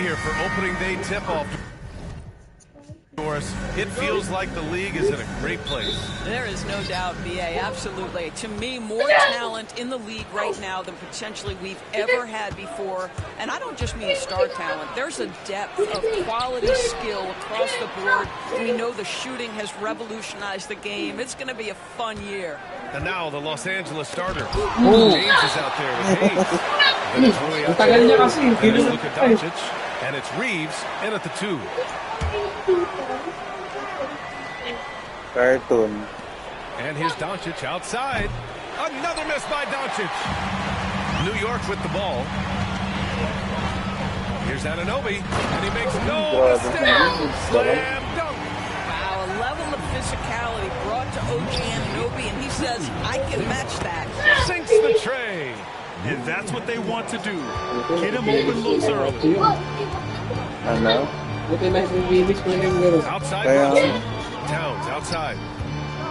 here for opening day tip-off. Doris, it feels like the league is in a great place. There is no doubt, BA, absolutely. To me, more talent in the league right now than potentially we've ever had before. And I don't just mean star talent. There's a depth of quality skill across the board. We know the shooting has revolutionized the game. It's going to be a fun year. And now the Los Angeles starter. James is out there with Hayes. And it's Rui out there. And it's Luka Doncic. And it's Reeves in at the 2. Cartoon. And here's Doncic outside. Another miss by Doncic. New York with the ball. Here's Anunoby, and he makes no mistake. Slam dunk. Wow, a level of physicality brought to OG Anunoby, and he says, I can match that. Sinks the tray. And that's what they want to do. Get him open looks early. Ano? Outside Brunson. Towns outside.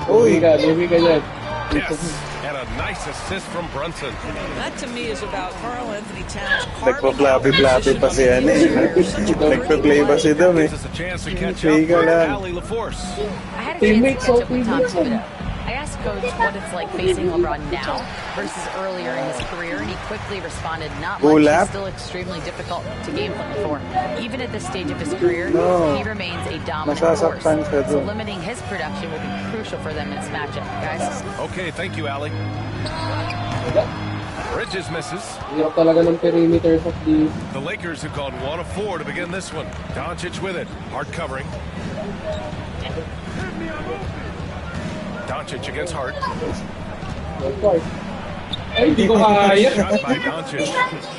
Uy! Yes, and a nice assist from Brunson. That to me is about Karl Anthony Towns. Nagpa-flappy-flappy pa si ano eh. Nagpa-play pa si Dom eh. Gives us a chance to catch up with Ali LaForce. I had a chance to catch up with Tom Thibodeau. I asked Coach what it's like facing LeBron now versus earlier in his career, and he quickly responded, not much, he's still extremely difficult to game plan for. Even at this stage of his career, he remains a dominant force. So limiting his production will be crucial for them in this matchup, guys. Okay, thank you, Ali. Bridges misses. The Lakers have gone 1 of 4 to begin this one. Doncic with it. Hart covering. Doncic against Hart. Shot by Doncic.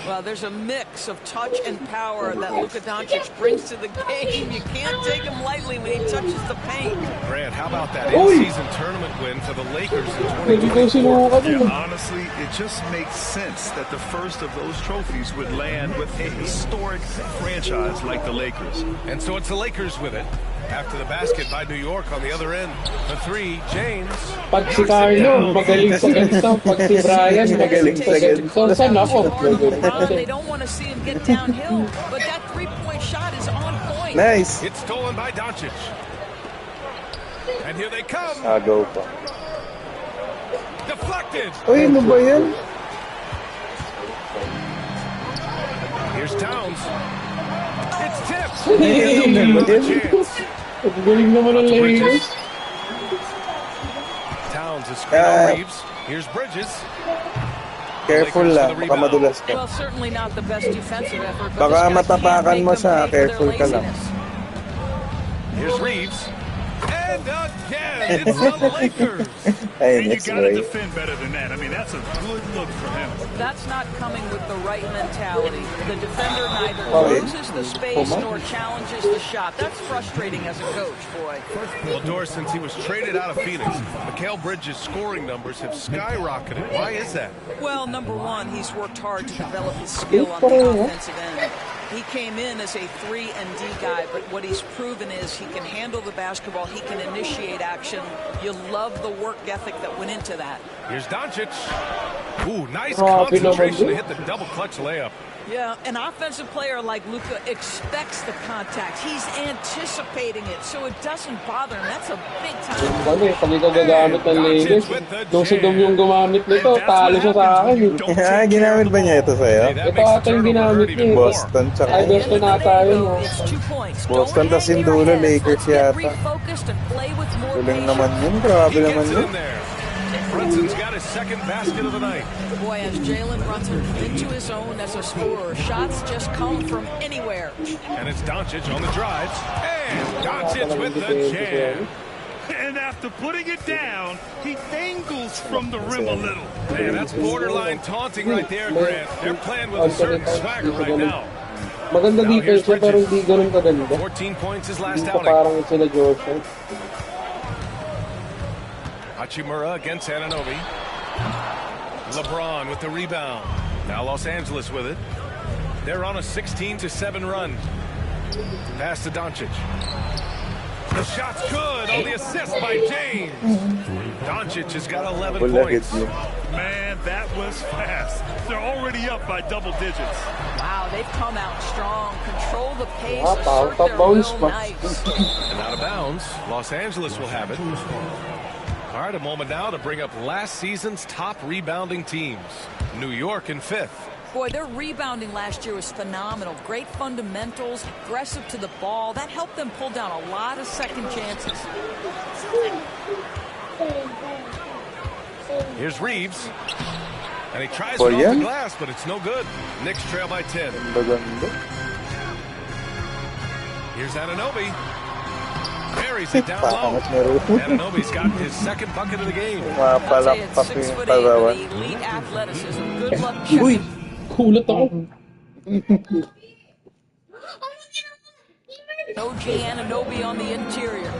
Well, there's a mix of touch and power that Luka Doncic brings to the game. You can't take him lightly when he touches the paint. Grant, how about that in-season tournament win for the Lakers in 2024? Yeah, honestly, it just makes sense that the first of those trophies would land with a historic franchise like the Lakers. And so it's the Lakers with it. After the basket by New York on the other end. The 3, James. Pag si Carlo, magaling sa ganito. Pag si Brian, magaling sa ganito. Saan ako? They don't want to see him get downhill, but that three-point shot is on point. Nice. It's stolen by Doncic. And here they come. Go pa. Deflected. Uy, ano ba yan? Here's Towns. It's tipped. Galing naman ang Lakers. Towns is screen on Reeves. Here's Bridges. Careful lang, baka madulas ka. Well, certainly not the best defensive effort. Baka matapakan mo sa careful ka lang. Here's Reeves. And again, it's the Lakers. And you got to defend better than that. I mean, that's a good look for him. That's not coming with the right mentality. The defender neither closes the space nor challenges the shot. That's frustrating as a coach, boy. Well, Doris, since he was traded out of Phoenix, Mikal Bridges' scoring numbers have skyrocketed. Why is that? Well, number one, he's worked hard to develop his skill on the offensive end. He came in as a 3 and D guy, but what he's proven is he can handle the basketball, he can initiate action. You love the work ethic that went into that. Here's Doncic. Ooh, nice concentration to hit the double clutch layup. Yeah, an offensive player like Luka expects the contact. He's anticipating it, so it doesn't bother him. That's a big time. Pag ikaw gagamit ng Lakers, kung si Dom yung gumamit nito, talo siya sa akin. Ginamit ba niya ito sa'yo? Ito ata yung ginamit niya. Boston, tsaka. Ay, Boston ata yun. Boston, tas yung dulo, Lakers yata. Galing naman yun, grabe naman yun. Brunson's got his second basket of the night. Boy, as Jalen Brunson into his own as a scorer, shots just come from anywhere. And it's Doncic on the drive. And Doncic with the jam. And after putting it down, he dangles from the rim a little. Man, that's borderline taunting right there, Grant. They're playing with a certain swagger right now. Maganda defense siya, pero hindi ganun kaganda. 14 points his last outing. Parang sila George. Hachimura against Anunoby. LeBron with the rebound. Now Los Angeles with it. They're on a 16-7 run. Pass to Doncic. The shot's good on the assist by James. Doncic has got 11 points. Man, that was fast. They're already up by double digits. Wow, they've come out strong, control the pace, assert their will, nice. And out of bounds, Los Angeles will have it. All right, a moment now to bring up last season's top rebounding teams. New York in 5th. Boy, their rebounding last year was phenomenal. Great fundamentals, aggressive to the ball. That helped them pull down a lot of second chances. Here's Reeves. And he tries it off the glass, but it's no good. Knicks trail by 10. Here's Anunoby. Buries it down low. Anunoby's got his second bucket of the game. I'll tell you, at 6'8", with elite athleticism. Good luck checking. Kulot ako. OG Anunoby on the interior.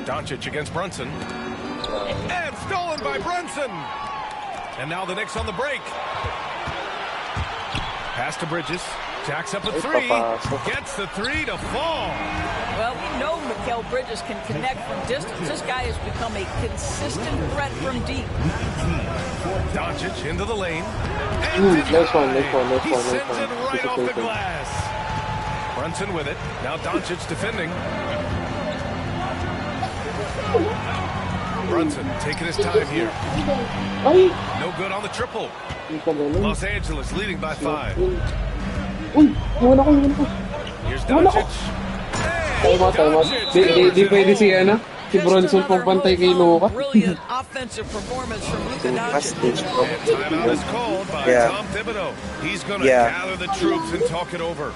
Doncic against Brunson. And stolen by Brunson. And now the Knicks on the break. Pass to Bridges. Jacks up a three. Gets the three to fall. Well, we know Mikal Bridges can connect from distance. This guy has become a consistent threat from deep. Doncic into the lane. Nice one. He sends it right off the glass. Brunson with it. Now Doncic defending. Brunson taking his time here. No good on the triple. Los Angeles leading by 5. Here's Doncic. Di pwede si Brunson pampantay kay Luka. Brilliant offensive performance from Luka Doncic. Timeout is called by Tom Thibodeau. He's going to gather the troops and talk it over.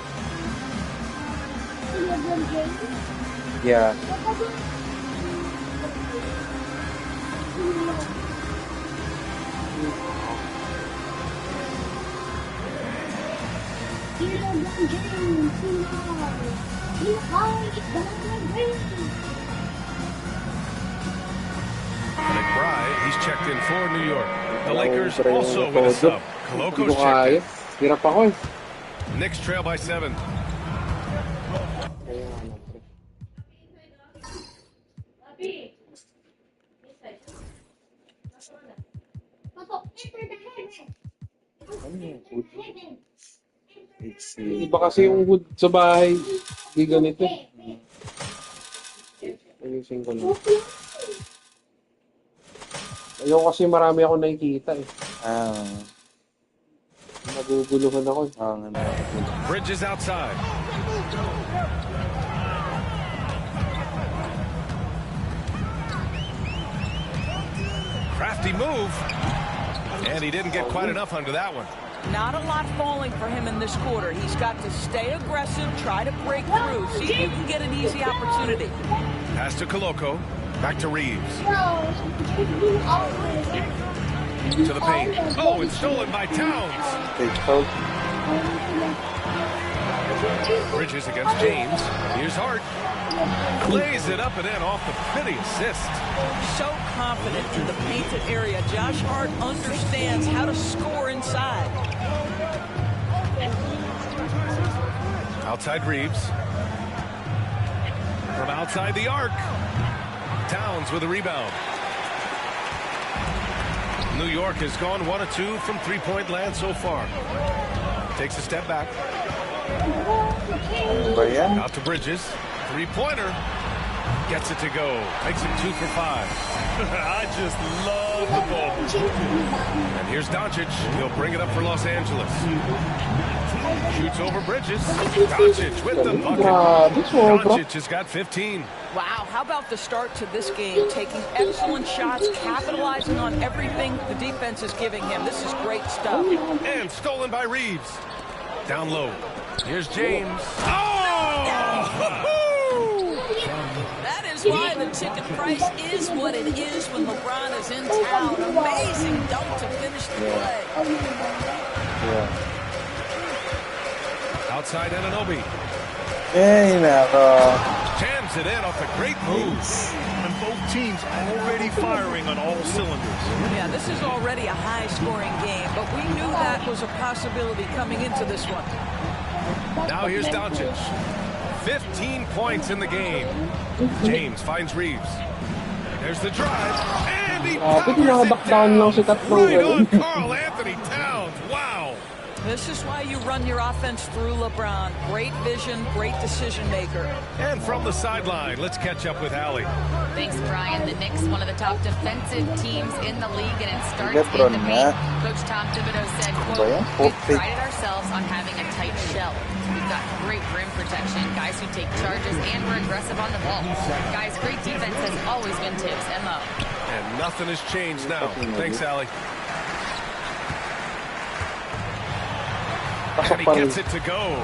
Yeah. McBride, he's checked in for New York. The Lakers also with a sub. Koloko's checked in. Hirap ako eh. Knicks trail by 7. Iba kasi yung wood sa bahay. Di ganito. Ayusin ko lang. Ayaw kasi marami ako nakikita eh. Naguguluhan ako. Bridges outside. Crafty move. And he didn't get quite enough under that one. Not a lot falling for him in this quarter. He's got to stay aggressive, try to break through, see if he can get an easy opportunity. Pass to Koloko. Back to Reeves. To the paint. Oh, it's stolen by Towns. Bridges against James. Here's Hart. Lays it up and in off the pretty assist. So confident in the painted area. Josh Hart understands how to score inside. Outside Reeves. From outside the arc. Towns with a rebound. New York has gone 1 of 2 from three-point land so far. Takes a step back. Out to Bridges. Three-pointer. Gets it to go. Makes it 2 for 5. I just love the ball. And here's Doncic. He'll bring it up for Los Angeles. Shoots over Bridges. Doncic with the bucket. Doncic has got 15. Wow, how about the start to this game? Taking excellent shots, capitalizing on everything the defense is giving him. This is great stuff. And stolen by Reeves. Down low. Here's James. Oh! That is why the ticket price is what it is when LeBron is in town. Amazing dunk to finish the play. Outside Anunoby. Jams it in off a great move. And both teams already firing on all cylinders. Yeah, this is already a high-scoring game, but we knew that was a possibility coming into this one. Now here's Doncic. 15 points in the game. James finds Reeves. There's the drive. And he powers it down right on Karl Anthony Towns. Wow. This is why you run your offense through LeBron. Great vision, great decision maker. And from the sideline, let's catch up with Allie. Thanks, Brian. The Knicks, one of the top defensive teams in the league, and it starts in the paint. Coach Tom Thibodeau said, quote, "We prided ourselves on having a tight shell. We've got great rim protection, guys who take charges, and we're aggressive on the ball. Guys, great defense has always been Tibbs' MO." And nothing has changed now. Thanks, Allie. And he gets it to go.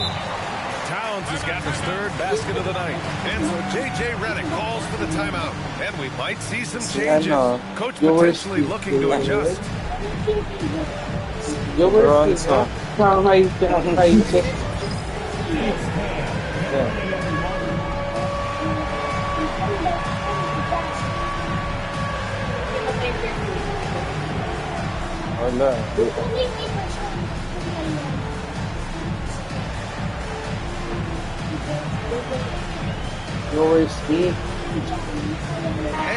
Towns has got his third basket of the night. And so J.J. Redick calls for the timeout. And we might see some changes. Coach potentially looking to adjust.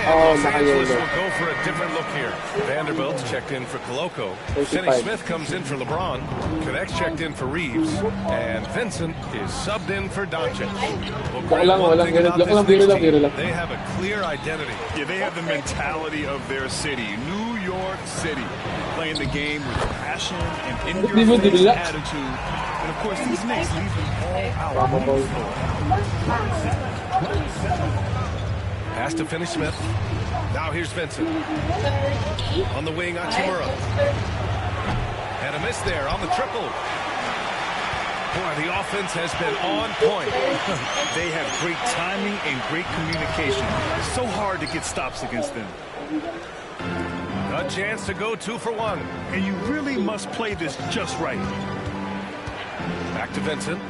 And Los Angeles will go for a different look here. Vanderbilt's checked in for Koloko. Finney Smith comes in for LeBron. Connect's checked in for Reeves. And Vincent is subbed in for Doncic. They have a clear identity. Yeah, they have the mentality of their city, New York City, playing the game with passion and in-your-face attitude. And of course, these Knicks leave them all out on the floor. Pass to Finney Smith. Now here's Vincent. On the wing, Hachimura. And a miss there on the triple. Boy, the offense has been on point. They have great timing and great communication. It's so hard to get stops against them. A chance to go 2 for 1. And you really must play this just right. Back to Vincent.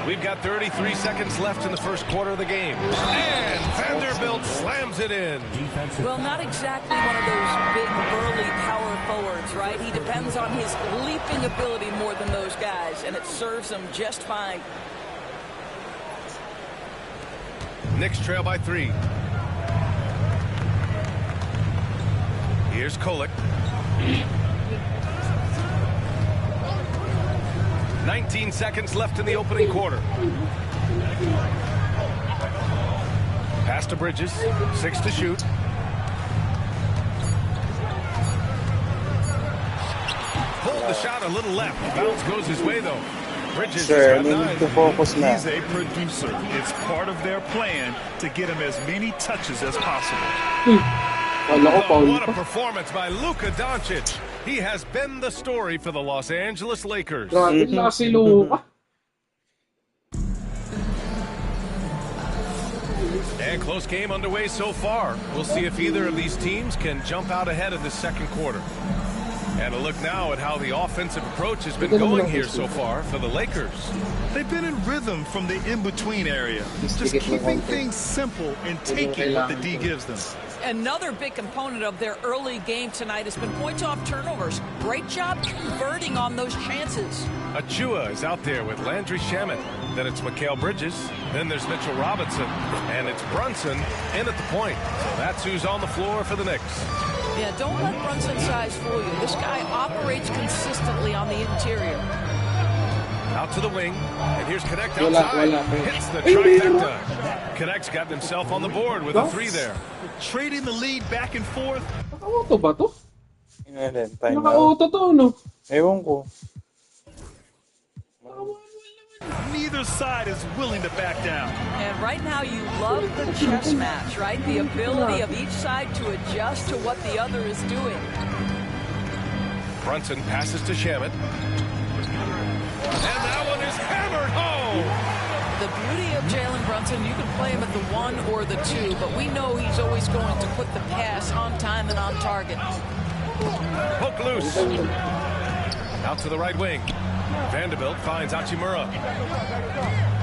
We've got 33 seconds left in the first quarter of the game. And Vanderbilt slams it in. Well, not exactly one of those big, burly power forwards, right? He depends on his leaping ability more than those guys, and it serves him just fine. Knicks trail by 3. Here's Kolek. 19 seconds left in the opening quarter. Pass to Bridges. 6 to shoot. Pulled the shot a little left. Bounce goes his way, though. Bridges Sure, need to focus now. He's a producer. It's part of their plan to get him as many touches as possible. What a performance by Luka Doncic. He has been the story for the Los Angeles Lakers. And close game underway so far. We'll see if either of these teams can jump out ahead of the second quarter. And a look now at how the offensive approach has been going here so far for the Lakers. They've been in rhythm from the in-between area. Just keeping things simple and taking what the D gives them. Another big component of their early game tonight has been points off turnovers. Great job converting on those chances. Achua is out there with Landry Shamet. Then it's Mikal Bridges. Then there's Mitchell Robinson. And it's Brunson in at the point. So that's who's on the floor for the Knicks. Yeah, don't let Brunson's size fool you. This guy operates consistently on the interior. Out to the wing. And here's Connect outside. Hits the trifecta. Connect's got himself on the board with a 3 there. Trading the lead back and forth. Naka-auto ba to? Time Naka-auto to, no? Ewan ko. Neither side is willing to back down. And right now you love the chess match, right? The ability of each side to adjust to what the other is doing. Brunson passes to Shamet. And that one is hammered home. The beauty of Jalen Brunson, you can play him at the 1 or the 2, but we know he's always going to put the pass on time and on target. Poke loose. Out to the right wing. Vanderbilt finds Hachimura.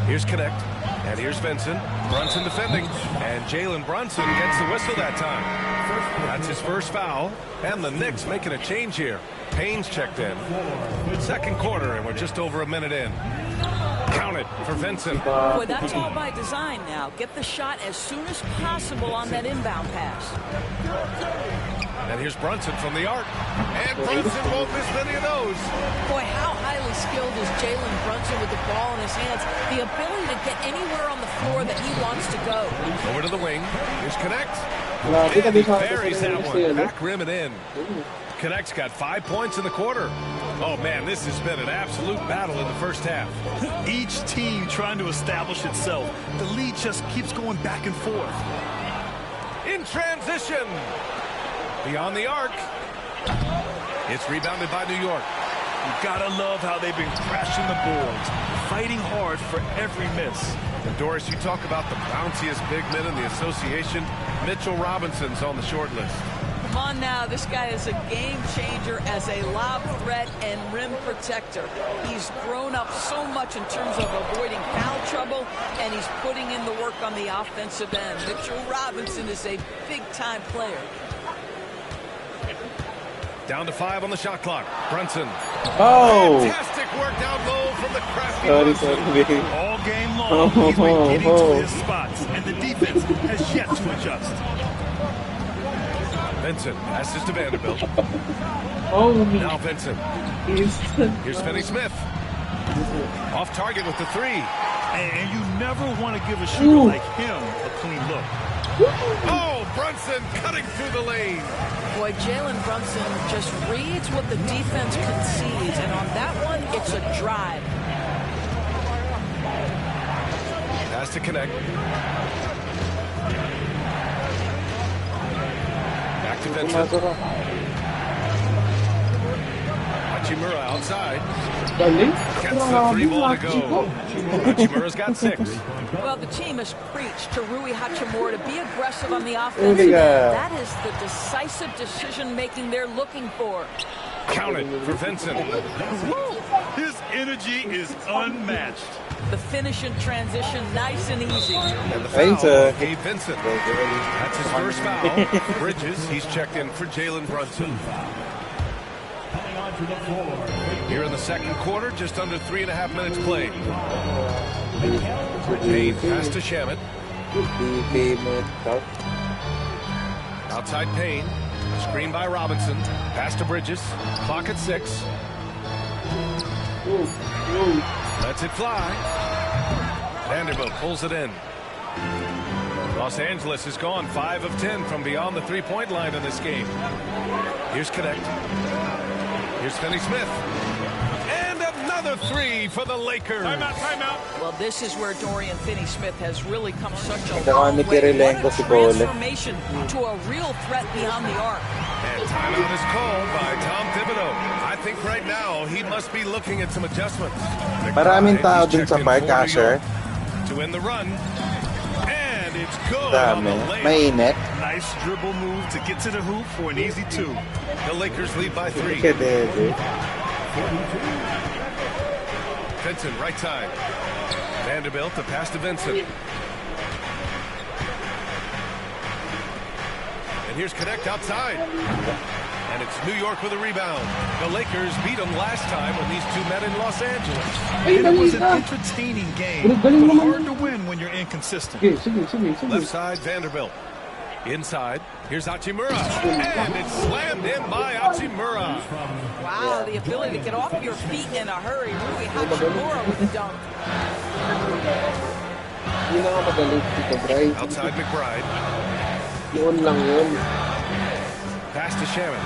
Here's Connect. And here's Vincent. Brunson defending. And Jalen Brunson gets the whistle that time. That's his first foul. And the Knicks making a change here. Payne's checked in. Second quarter, and we're just over a minute in. Counted for Vincent. Boy, that's all by design now. Get the shot as soon as possible on that inbound pass. And here's Brunson from the arc. And Brunson won't miss many of those. Boy, how highly skilled is Jalen Brunson with the ball in his hands. The ability to get anywhere on the floor that he wants to go. Over to the wing. Here's Connect. Grabe, And he kabisado ko buries rin that yung one. sale. Back rim and in. Connect's got 5 points in the quarter. Oh, man, this has been an absolute battle in the first half. Each team trying to establish itself. The lead just keeps going back and forth. In transition. Beyond the arc. It's rebounded by New York. You gotta love how they've been crashing the boards, fighting hard for every miss. And Doris, you talk about the bounciest big men in the association. Mitchell Robinson's on the short list. Come on now, this guy is a game changer as a lob threat and rim protector. He's grown up so much in terms of avoiding foul trouble, and he's putting in the work on the offensive end. Mitchell Robinson is a big-time player. Down to 5 on the shot clock. Brunson. Oh! Fantastic work down low from the crafty Sorry, Brunson. sorry. All game long, he's been getting to his spots, and the defense has yet to adjust. Vincent passes to Vanderbilt. Oh, Now Vincent. Here's Finney Smith. Off target with the 3. And you never want to give a shooter like him a clean look. Oh, Brunson cutting through the lane. Boy, Jalen Brunson just reads what the defense concedes, and on that one, it's a drive. Has to connect. Back to Vincent. Hachimura outside. galing. Gets the 3 ball to go. Hachimura's got 6. Well, the team has preached to Rui Hachimura to be aggressive on the offensive end. Yeah. That is the decisive decision-making they're looking for. Counted for Vincent. His energy is unmatched. The finish in transition, nice and easy. And the Thanks, foul gave Vincent. That's his first foul. Bridges, he's checked in for Jalen Brunson. Here in the second quarter, just under 3.5 minutes played. Payne pass to Shamet. Outside Payne. Screen by Robinson. Pass to Bridges. Clock at 6. Lets it fly. Vanderbilt pulls it in. Los Angeles has gone 5 of 10 from beyond the three-point line in this game. Here's Connect. Here's Finney Smith. And another 3 for the Lakers. Timeout. Well, this is where Dorian Finney-Smith has really come such a Saka long ni way. Kirilenko What a si Cole. transformation to a real threat beyond the arc. And timeout is called by Tom Thibodeau. I think right now he must be looking at some adjustments. Maraming tao He's dun sa checked in park, for New Asher. York to win the run. And it's good on Dami. the layup. Mainit. Nice dribble move to get to the hoop for an easy 2. The Lakers lead by 3. Kedede. Vincent, right side. Vanderbilt, the pass to Vincent. And here's Connect outside. And it's New York with a rebound. The Lakers beat them last time when these two met in Los Angeles. Ay, And it was dali an ka. entertaining game, Galing but naman. hard to win when you're inconsistent. Sige. Left side, Vanderbilt. Inside, here's Hachimura. And it's slammed in by Hachimura. Wow, the ability to get off your feet in a hurry. Rui Hachimura with the dunk. Hindi na nga magaling dito, Bray. Outside McBride. Noon lang yun. Pass to Shaman.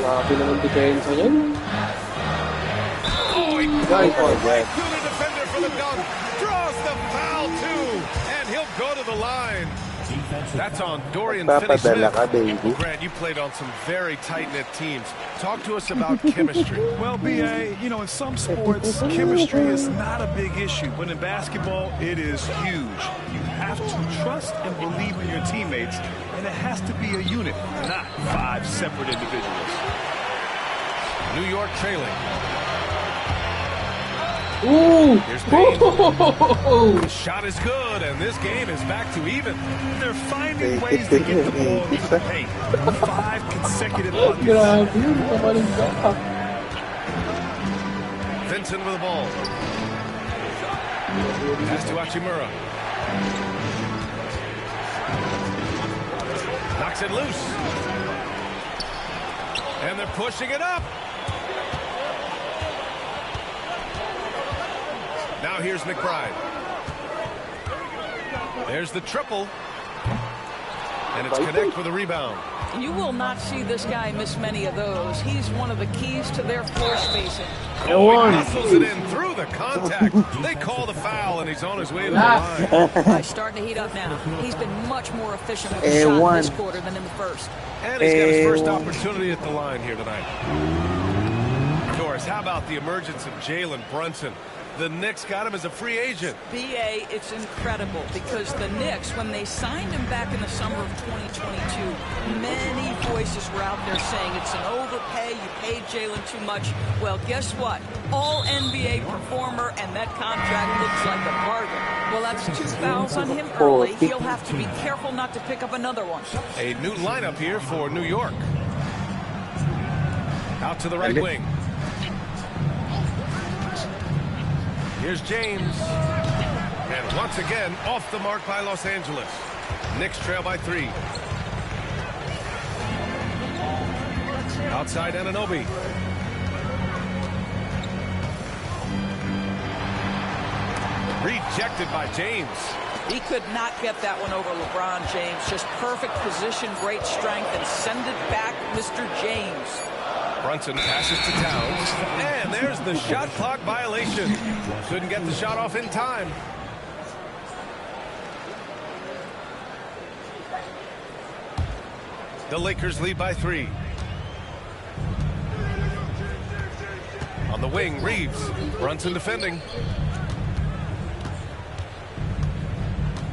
Grabe naman depensa niyan. Oh, he Nice. powers right through the defender for the dunk. Draws the foul, too. And he'll go to the line. That's on Dorian Papadala Finney-Smith. ka, baby. Grant, you played on some very tight-knit teams. Talk to us about chemistry. Well, BA, you know, in some sports, chemistry is not a big issue, but in basketball, it is huge. You have to trust and believe in your teammates, and it has to be a unit, not 5 separate individuals. New York trailing. Ooh! Here's Payne. Oh! The shot is good, and this game is back to even. They're finding ways to get the ball into the paint. 5 consecutive buckets. Grabe yun. Kamaling ka. Vincent with the ball. Pass to Hachimura. Knocks Gets it loose. And they're pushing it up. Now here's McBride. There's the triple. And it's Connect with a rebound. You will not see this guy miss many of those. He's one of the keys to their floor spacing. Oh, he muscles it in through the contact. They call the foul, and he's on his way to the line. He's starting to heat up now. He's been much more efficient with the shot this quarter than in the first. And he's got his first opportunity at the line here tonight. Doris, how about the emergence of Jalen Brunson? The Knicks got him as a free agent. B.A., it's incredible because the Knicks, when they signed him back in the summer of 2022, many voices were out there saying it's an overpay, you paid Jalen too much. Well, guess what? All NBA performer, and that contract looks like a bargain. Well, that's 2 fouls on him early. He'll have to be careful not to pick up another one. A new lineup here for New York. Out to the right wing. Here's James. And once again, off the mark by Los Angeles. Knicks trail by 3. Outside Anunoby. Rejected by James. He could not get that one over LeBron James. Just perfect position, great strength, and send it back, Mr. James. Brunson passes to Towns, and there's the shot clock violation. Couldn't get the shot off in time. The Lakers lead by 3. On the wing, Reeves. Brunson defending.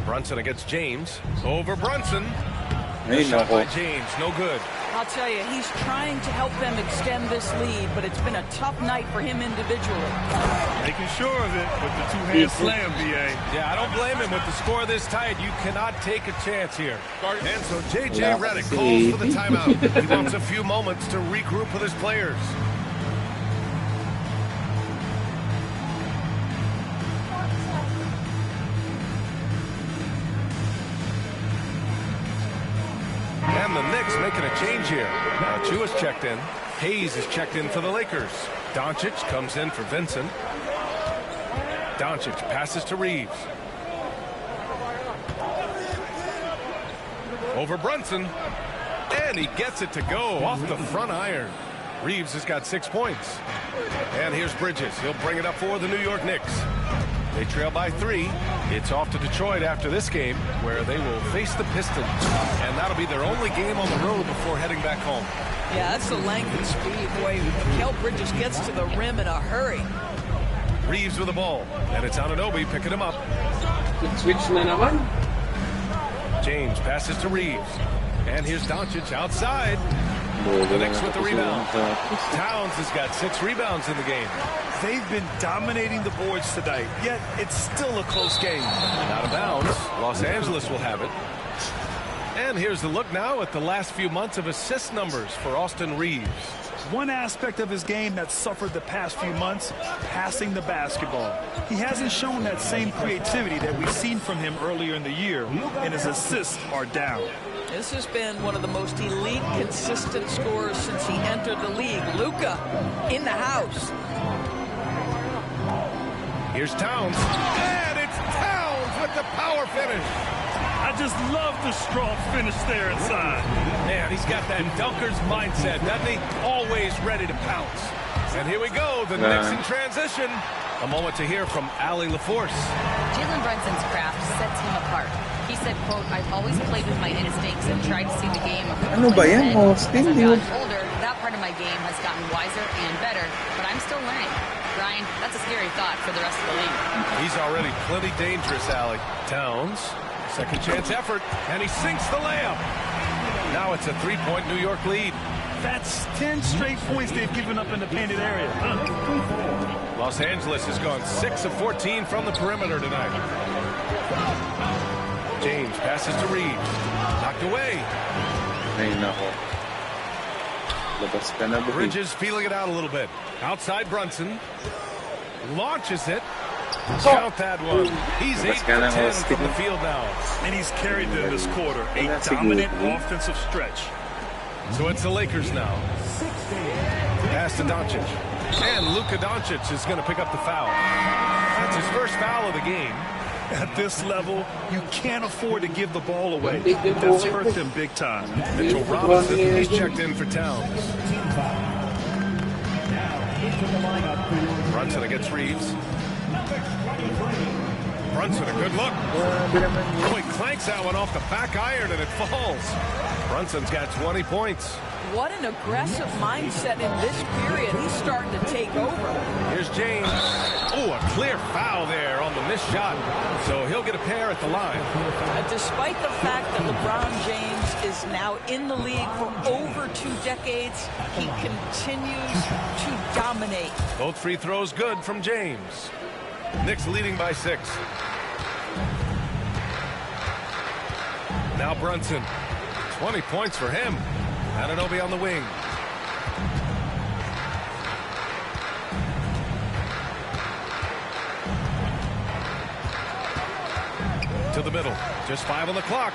Brunson against James. Over Brunson. The shot by James, no good. I'll tell you, he's trying to help them extend this lead, but it's been a tough night for him individually. Making sure of it with the two-hand slam, B.A. Yeah, I don't blame him with the score this tight. You cannot take a chance here. And so J.J. Redick calls for the timeout. He wants a few moments to regroup with his players. And the Knicks making a change here. Now Chua's checked in. Hayes is checked in for the Lakers. Doncic comes in for Vincent. Doncic passes to Reeves. Over Brunson. And he gets it to go off the front iron. Reeves has got 6 points. And here's Bridges. He'll bring it up for the New York Knicks. They trail by 3. It's off to Detroit after this game, where they will face the Pistons. And that'll be their only game on the road before heading back home. Yeah, that's the length and speed. Boy, Mikal Bridges gets to the rim in a hurry. Reeves with the ball. And it's Anunoby picking him up. Switch na naman. James passes to Reeves. And here's Doncic outside. The Knicks with the rebound. Towns has got 6 rebounds in the game. They've been dominating the boards tonight, yet it's still a close game. Out of bounds. Los Angeles will have it. And here's the look now at the last few months of assist numbers for Austin Reeves. One aspect of his game that suffered the past few months, passing the basketball. He hasn't shown that same creativity that we've seen from him earlier in the year, and his assists are down. This has been one of the most elite, consistent scorers since he entered the league. Luka in the house. Here's Towns. And it's Towns with the power finish. I just love the strong finish there inside. Man, he's got that dunker's mindset, doesn't he? Always ready to pounce. And here we go, the Knicks in transition. A moment to hear from Allie LaForce. Jalen Brunson's craft sets him apart. He said, quote, "I've always played with my instincts and tried to see the game a Ano ba yan, As Austin? I've gotten older, that part of my game has gotten wiser and better, but I'm still learning. Ryan, that's a scary thought for the rest of the league." He's already plenty dangerous, Allie. Towns, second chance effort, and he sinks the layup. Now it's a 3-point New York lead. That's 10 straight points they've given up in the painted area. Los Angeles has gone 6 of 14 from the perimeter tonight. James passes to Reeves. Knocked away. Ay, nako. Labas ka na, Bridges feeling it out a little bit. Outside Brunson. Launches it. Count that one. He's 8 for 10 from the field now. And he's carried them this quarter. A dominant offensive stretch. So it's the Lakers now. Pass to Doncic. And Luka Doncic is going to pick up the foul. That's his first foul of the game. At this level, you can't afford to give the ball away. That's hurt them big time. Mitchell Robinson, he's checked in for Towns. Brunson against Reeves. Brunson, a good look. Oh, he clanks that one off the back iron and it falls. Brunson's got 20 points. What an aggressive mindset in this period. He's starting to take over. Here's James. Oh, a clear foul there on the missed shot. So he'll get a pair at the line. Despite the fact that LeBron James is now in the league for over 2 decades, he continues to dominate. Both free throws good from James. Knicks leading by 6. Now Brunson. 20 points for him. Anunoby on the wing. To the middle. Just 5 on the clock.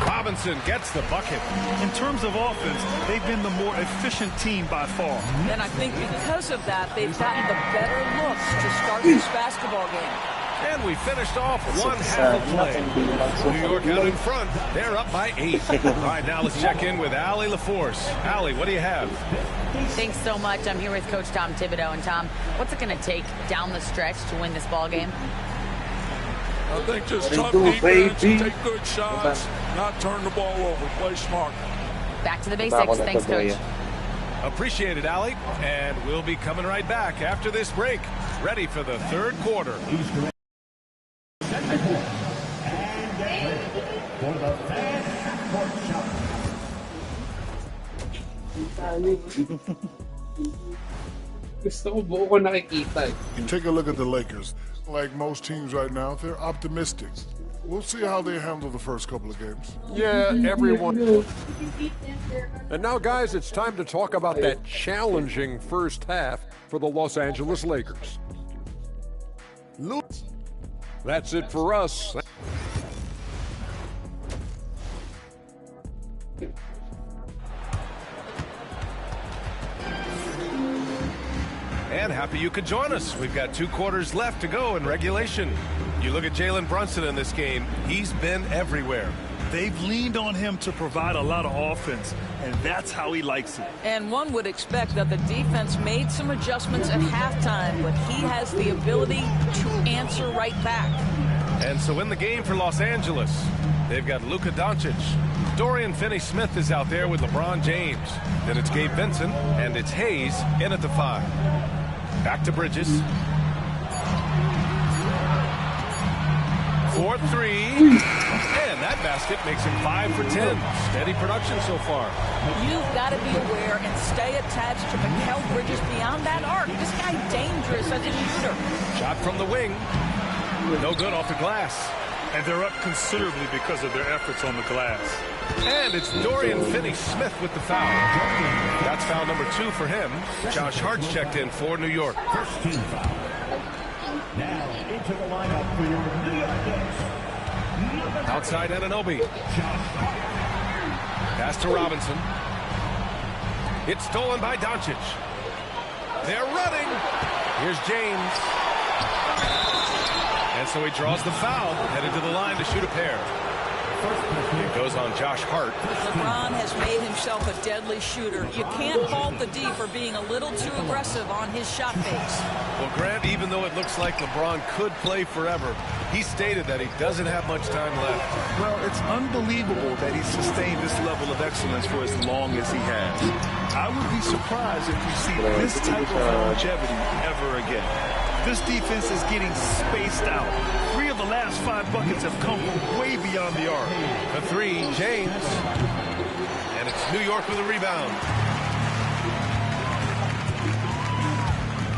Robinson gets the bucket. In terms of offense, they've been the more efficient team by far. And I think because of that, they've gotten the better looks to start this basketball game. And we finished off one half of play. New York out in front. They're up by 8. All right, now let's check in with Allie LaForce. Allie, what do you have? Thanks so much. I'm here with Coach Tom Thibodeau. And Tom, what's it going to take down the stretch to win this ball game? I think just tough defense, take good shots, not turn the ball over, play smart. Back to the basics. Thanks, Coach. Appreciate it, Allie. And we'll be coming right back after this break. Ready for the third quarter. Gusto ko buo ko nakikita. You take a look at the Lakers. Like most teams right now, they're optimistic. We'll see how they handle the first couple of games. Yeah, everyone. And now, guys, it's time to talk about that challenging first half for the Los Angeles Lakers. That's it for us. And happy you could join us. We've got 2 quarters left to go in regulation. You look at Jalen Brunson in this game, he's been everywhere. They've leaned on him to provide a lot of offense, and that's how he likes it. And one would expect that the defense made some adjustments at halftime, but he has the ability to answer right back. And so in the game for Los Angeles, they've got Luka Doncic. Dorian Finney-Smith is out there with LeBron James. Then it's Gabe Vincent, and it's Hayes in at the 5. Back to Bridges. 4-3. And that basket makes him 5 for 10. Steady production so far. You've got to be aware and stay attached to Mikal Bridges beyond that arc. This guy's dangerous as a shooter. Shot from the wing. No good off the glass. And they're up considerably because of their efforts on the glass. And it's Dorian Finney-Smith with the foul. That's foul number 2 for him. Josh Hart's checked in for New York. First team foul. Now into the lineup for your New York Knicks. Outside Anunoby. Pass to Robinson. It's stolen by Doncic. They're running. Here's James. And so he draws the foul, headed to the line to shoot a pair. It goes on Josh Hart. LeBron has made himself a deadly shooter. You can't fault the D for being a little too aggressive on his shot fakes. Well, Grant, even though it looks like LeBron could play forever, he stated that he doesn't have much time left. Well, it's unbelievable that he's sustained this level of excellence for as long as he has. I would be surprised if we see this type of longevity ever again. This defense is getting spaced out. 3 of the last 5 buckets have come from way beyond the arc. The 3, James. And it's New York with a rebound.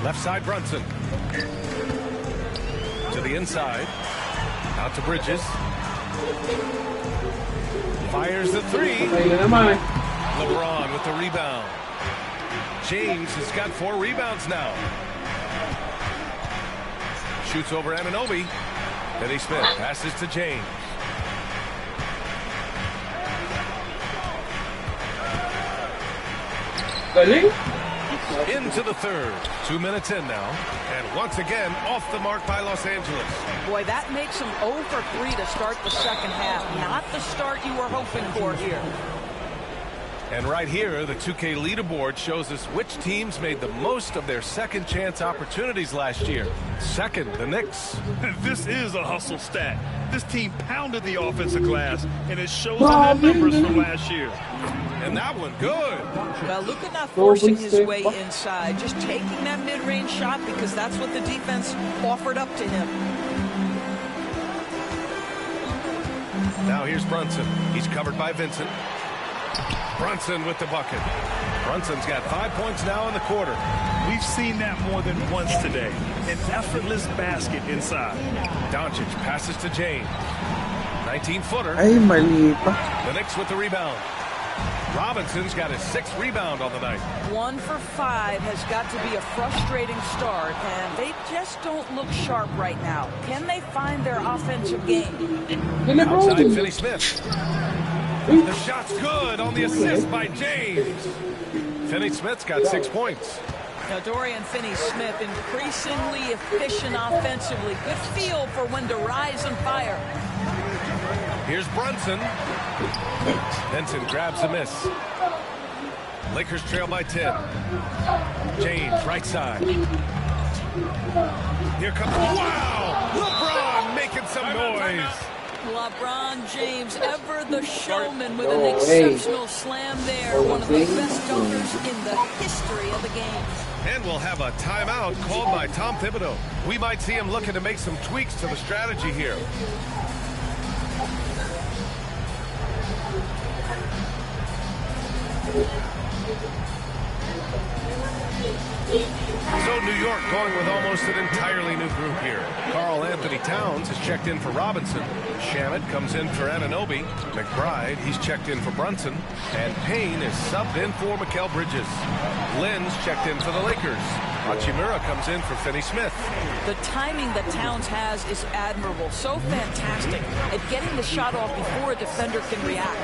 Left side, Brunson. To the inside. Out to Bridges. Fires the 3. LeBron with the rebound. James has got 4 rebounds now. shoots over Anunoby. Finney-Smith passes to James. Galing. Into the third. 2 minutes in now. And once again, off the mark by Los Angeles. Boy, that makes them 0 for 3 to start the second half. Not the start you were hoping for here. And right here, the 2K leaderboard shows us which teams made the most of their second chance opportunities last year. Second, the Knicks. This is a hustle stat. This team pounded the offensive glass, and it shows in their numbers from last year. And that one, good. Well, Luka not forcing his way inside, just taking that mid-range shot because that's what the defense offered up to him. Now here's Brunson. He's covered by Vincent. Brunson with the bucket. Brunson's got 5 points now in the quarter. We've seen that more than once today. An effortless basket inside. Doncic passes to James. 19-footer. Ay, mali pa. The Knicks with the rebound. Robinson's got his 6th rebound on the night. 1 for 5 has got to be a frustrating start, and they just don't look sharp right now. Can they find their offensive game? Outside Finney-Smith. The shot's good on the assist by James. Finney-Smith's got 6 points. Now Dorian Finney-Smith increasingly efficient offensively. Good feel for when to rise and fire. Here's Brunson. Benson grabs a miss. Lakers trail by 10. James, right side. Here comes, wow! LeBron making some noise. LeBron James, ever the showman with an exceptional slam there. One of the best dunkers in the history of the game. And we'll have a timeout called by Tom Thibodeau. We might see him looking to make some tweaks to the strategy here. So New York going with almost an entirely new group here. Karl Anthony Towns has checked in for Robinson. Shamet comes in for Anunoby. McBride, he's checked in for Brunson. And Payne is subbed in for Mikal Bridges. Lynn's checked in for the Lakers. Hachimura comes in for Finney-Smith. The timing that Towns has is admirable. So fantastic at getting the shot off before a defender can react.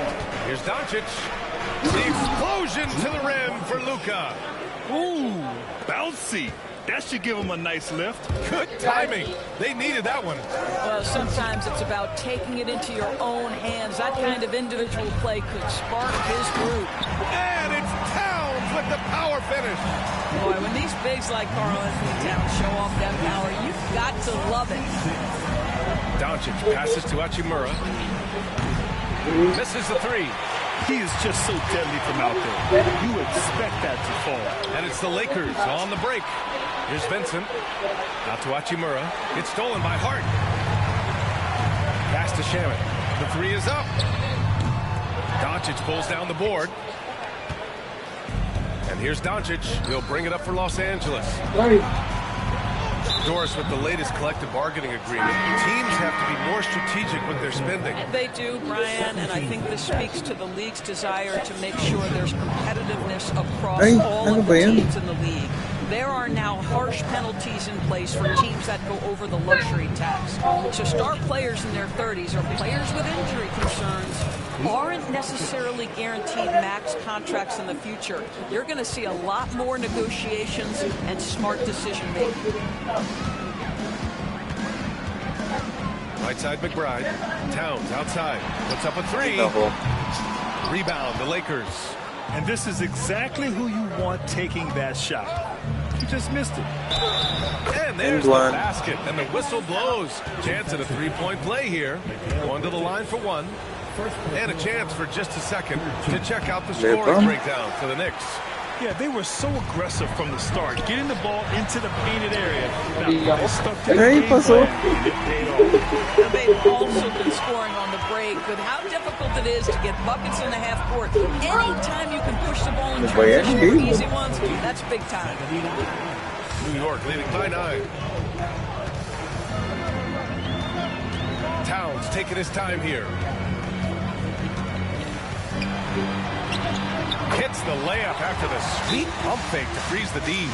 Here's Doncic. The explosion to the rim for Luka. Ooh, bouncy. That should give him a nice lift. Good timing. They needed that one. Well, sometimes it's about taking it into your own hands. That kind of individual play could spark his group. And it's Towns with the power finish. Boy, when these bigs like Karl Anthony Towns show off that power, you've got to love it. Doncic passes to Hachimura. Misses the three. He is just so deadly from out there. You expect that to fall. And it's the Lakers on the break. Here's Vincent. Out to Hachimura. It's stolen by Hart. Pass to Shamet. The three is up. Doncic pulls down the board. And here's Doncic. He'll bring it up for Los Angeles. Doris, with the latest collective bargaining agreement, teams have to be more strategic with their spending. They do, Brian, and I think this speaks to the league's desire to make sure there's competitiveness across all of the teams in the league. There are now harsh penalties in place for teams that go over the luxury tax. So star players in their 30s or players with injury concerns aren't necessarily guaranteed max contracts in the future. You're going to see a lot more negotiations and smart decision making. Right side McBride. Towns outside. Puts up a three. Rebound, the Lakers. And this is exactly who you want taking that shot. He just missed it. And there's the basket, and the whistle blows. Chance at a three-point play here. Going to the line for one. And a chance for just a second to check out the scoring breakdown for the Knicks. Yeah, they were so aggressive from the start, getting the ball into the painted area. Now, they stuck to the game plan, and it paid off. Now, they've also been scoring on the break, but how difficult it is to get buckets in the half court. Anytime you can push the ball in transition for easy ones, that's big time. New York leading by 9. Towns taking his time here. Hits the layup after the sweet pump fake to freeze the D.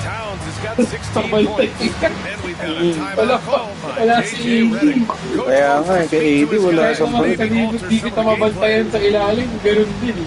Towns has got 16 points. And we've got a timeout call by J.J. Redick. Kaya nga, kay AD wala siyang Kahit naman hindi kita mabantayan sa ilalim, ganun din.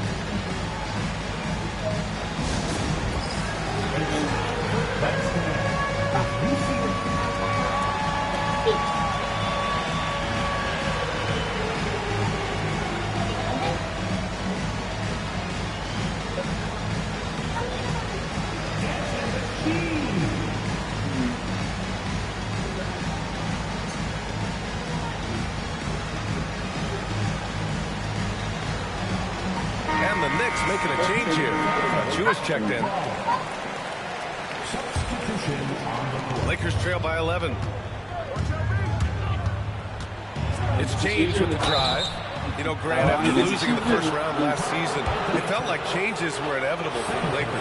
And the Knicks making a change here. Jewish checked in. Lakers trail by 11. It's James with the drive. You know, Grant, after losing in the first round last season, it felt like changes were inevitable for the Lakers.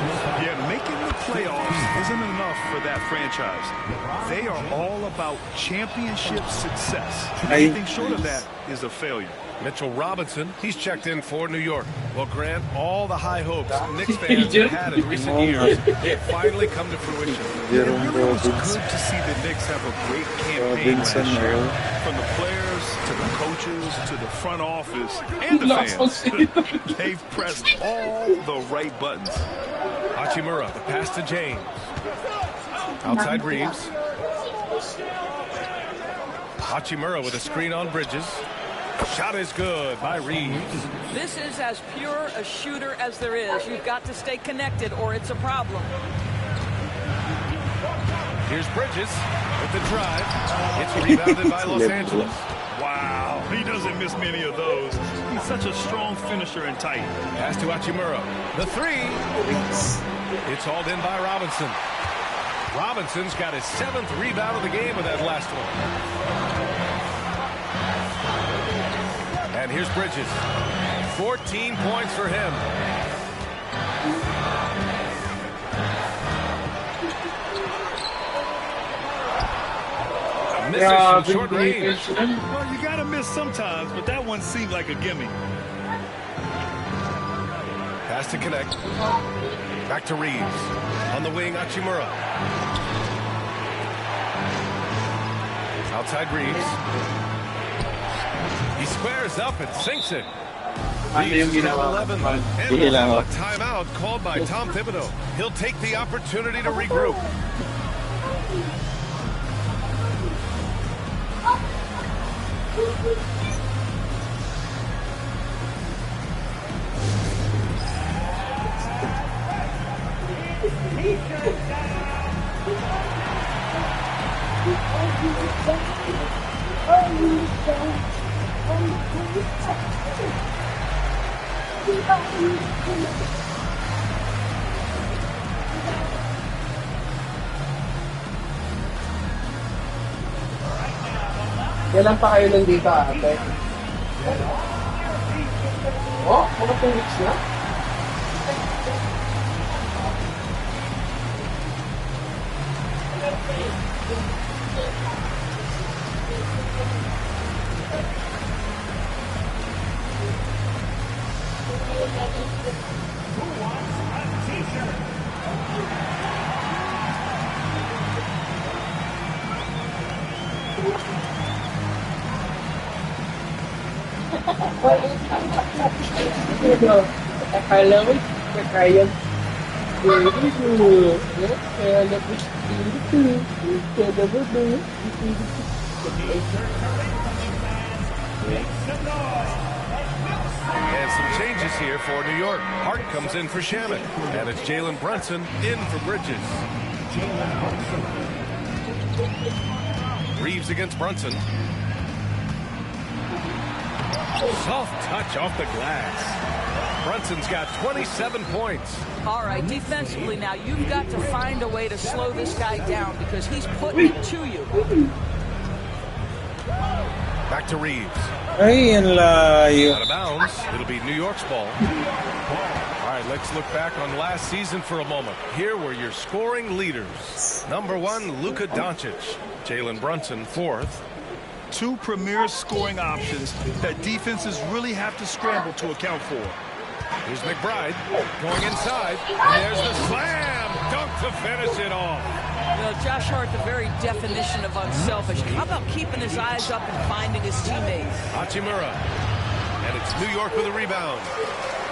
Yeah, making the playoffs isn't enough for that franchise. They are all about championship success. Anything short of that is a failure. Mitchell Robinson, he's checked in for New York. Well, Grant, all the high hopes Knicks fans have had in recent years have finally come to fruition. It really was good to see the Knicks have a great campaign last year. From the players to the coaches to the front office and the fans. They've pressed all the right buttons. Hachimura, the pass to James. Outside Reeves. Hachimura with a screen on Bridges. Shot is good by Reeves. This is as pure a shooter as there is. You've got to stay connected or it's a problem. Here's Bridges with the drive. It's rebounded by Los Angeles. Wow, he doesn't miss many of those. He's such a strong finisher and tight. Pass to Hachimura. The three. It's hauled in by Robinson. Robinson's got his 7th rebound of the game with that last one. And here's Bridges. 14 points for him. Misses from short range. Well, you gotta miss sometimes, but that one seemed like a gimme. Pass to connect. Back to Reeves. On the wing, Hachimura. Outside Reeves. He squares up and sinks it. Reeves is now 11. And a timeout called by Tom Thibodeau. He'll take the opportunity to regroup. Kailan pa kayo nandito, ate? Oh, mga 2 weeks na? Who wants a t-shirt? Akala ko, kaya And some changes here for New York. Hart comes in for Shamet. And it's Jalen Brunson in for Bridges. Reeves against Brunson. Soft touch off the glass. Brunson's got 27 points. All right, defensively now, you've got to find a way to slow this guy down because he's putting it to you. Back to Reeves. Ay, yan layo. Out of bounds. It'll be New York's ball. All right, let's look back on last season for a moment. Here were your scoring leaders. Number 1, Luka Doncic. Jalen Brunson, 4th. 2 premier scoring options that defenses really have to scramble to account for. Here's McBride going inside. And there's the slam. Dunk to to finish it off. Well, Josh Hart, the very definition of unselfish. How about keeping his eyes up and finding his teammates? Hachimura. And it's New York with a rebound.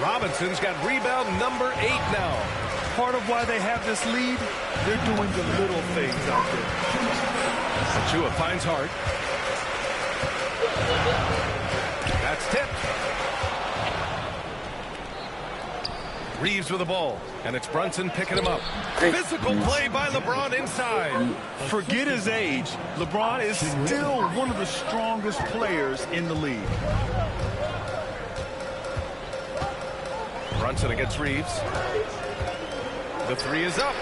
Robinson's got rebound number 8 now. Part of why they have this lead, they're doing the little things out there. Achua finds Hart. That's tipped. Reeves with the ball, and it's Brunson picking him up. Physical play by LeBron inside. Forget his age. LeBron is still one of the strongest players in the league. Brunson against Reeves. The 3 is up.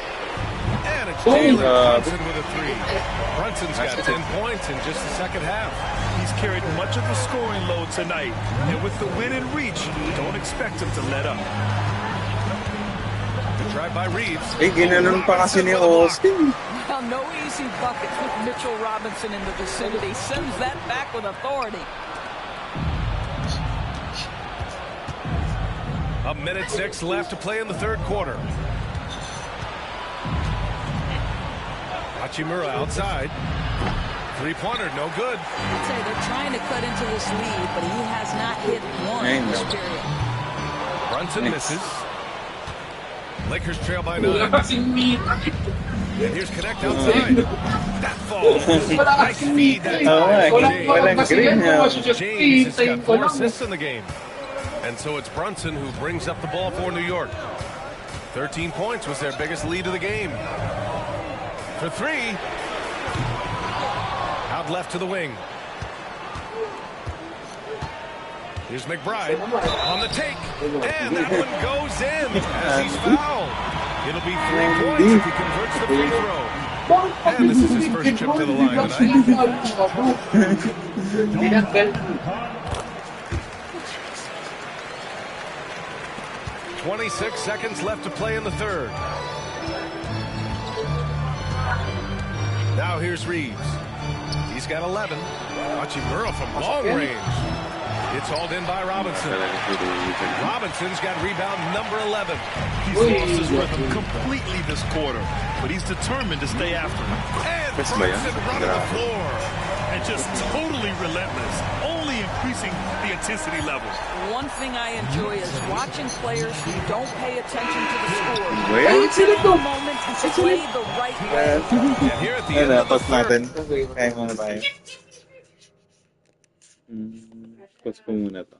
And it's Jalen Brunson with a 3. Brunson's got 10 points in just the second half. He's carried much of the scoring load tonight. And with the win and reach, don't expect him to let up. Drive by Reeves. Ginanon pa kasi ni Austin. Well, no easy buckets with Mitchell Robinson in the vicinity. Sends that back with authority. A minute 6 left to play in the third quarter. Hachimura outside. Three-pointer, no good. I'd say they're trying to cut into this lead, but he has not hit one in this period. Brunson misses. Lakers trail by 9. And here's Connect outside. That falls. Nice feed. James has got 4 assists in the game. And so it's Brunson who brings up the ball for New York. 13 points was their biggest lead of the game. For 3. Out left to the wing. Here's McBride on the take. And that one goes in as he's fouled. It'll be 3 points if he converts the free throw. And this is his first trip to the line tonight. 26 seconds left to play in the third. Now here's Reeves. He's got 11. Hachimura from long range. It's hauled in by Robinson. Robinson's got rebound number 11. He's lost his rhythm completely this quarter, but he's determined to stay after him. And Brunson running the floor. And just totally relentless, only increasing the intensity level. One thing I enjoy is watching players who don't pay attention to the score. Wait. The moment to play the right way. And here at the end of the third. Kaya muna tayo. Pause ko muna to.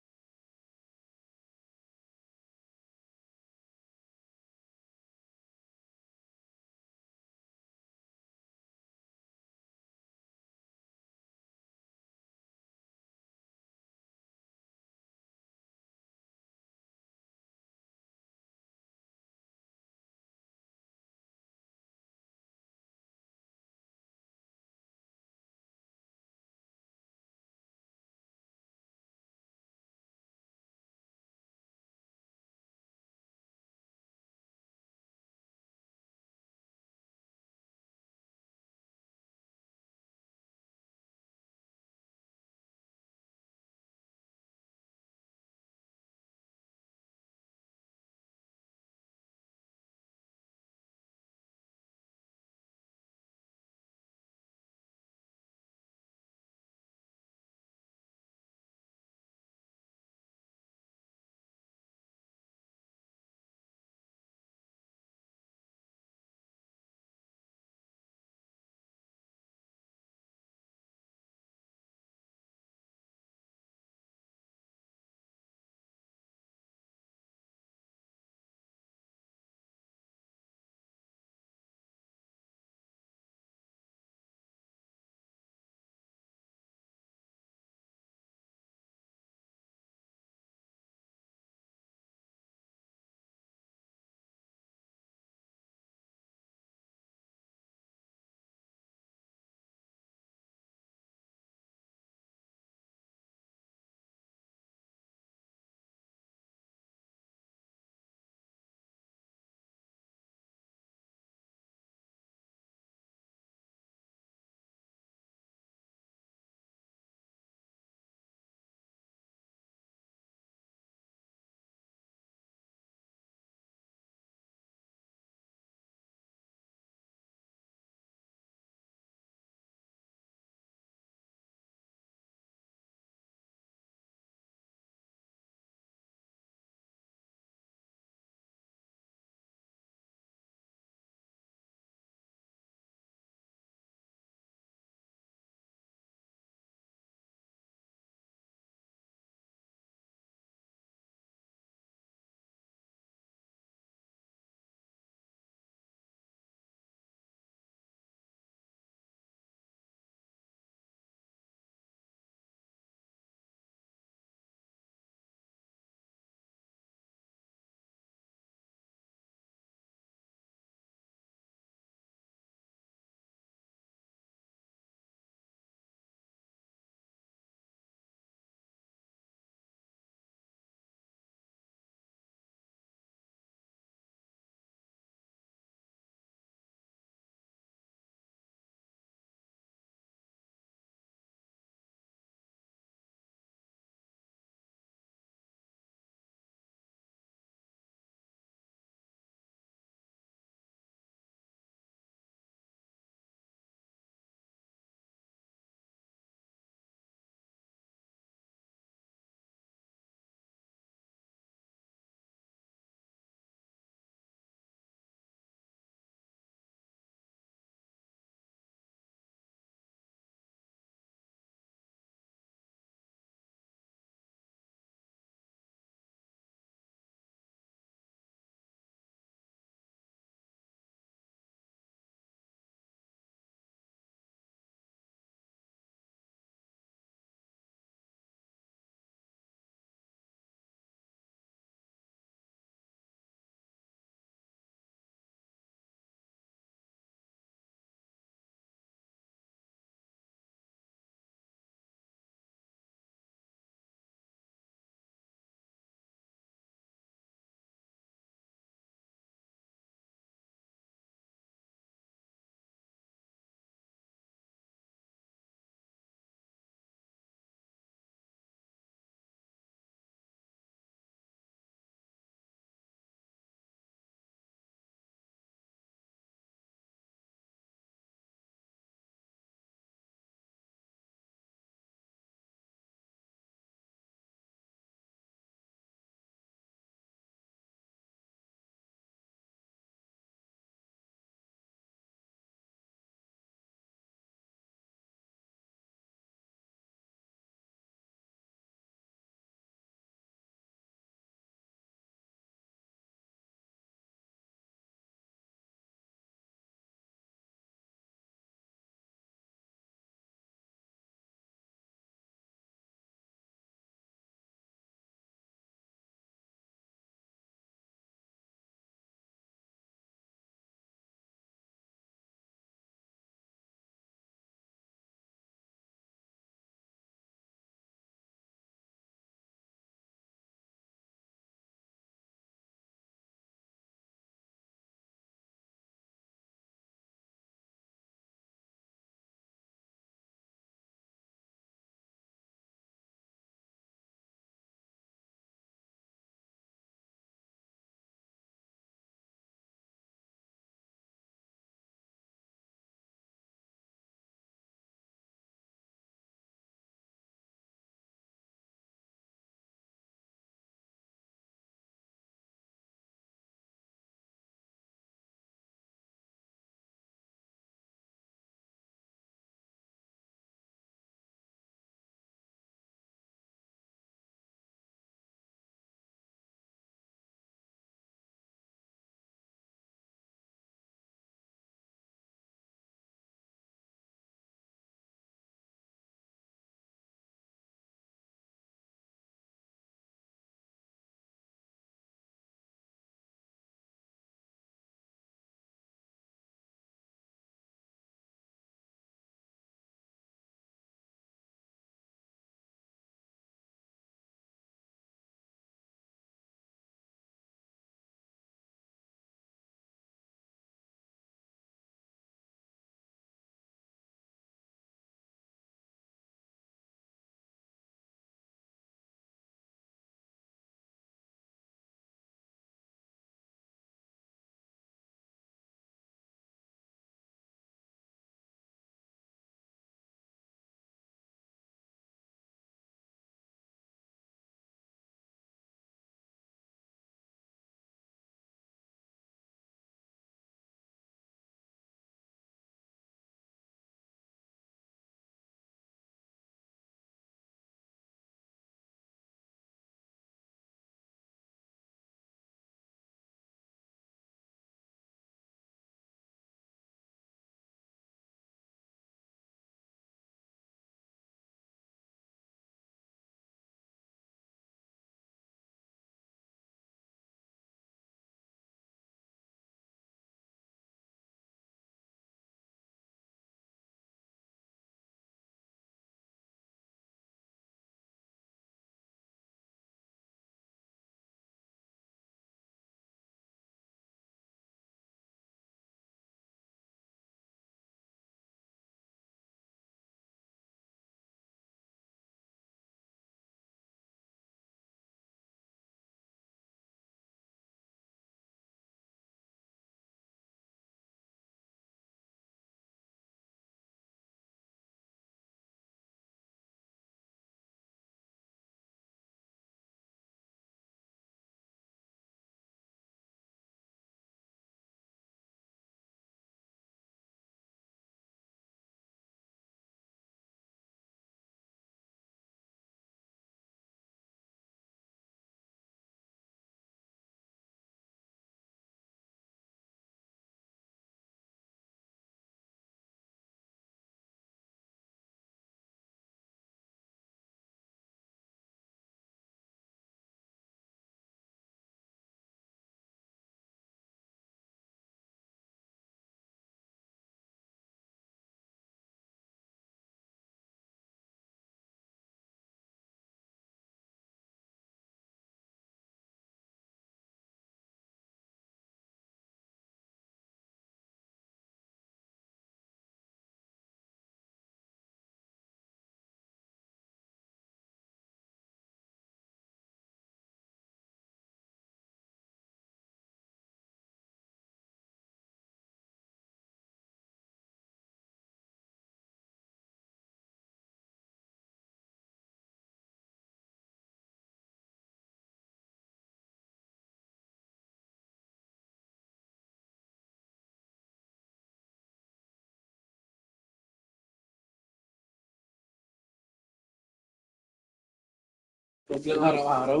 Huwag lang araw-araw.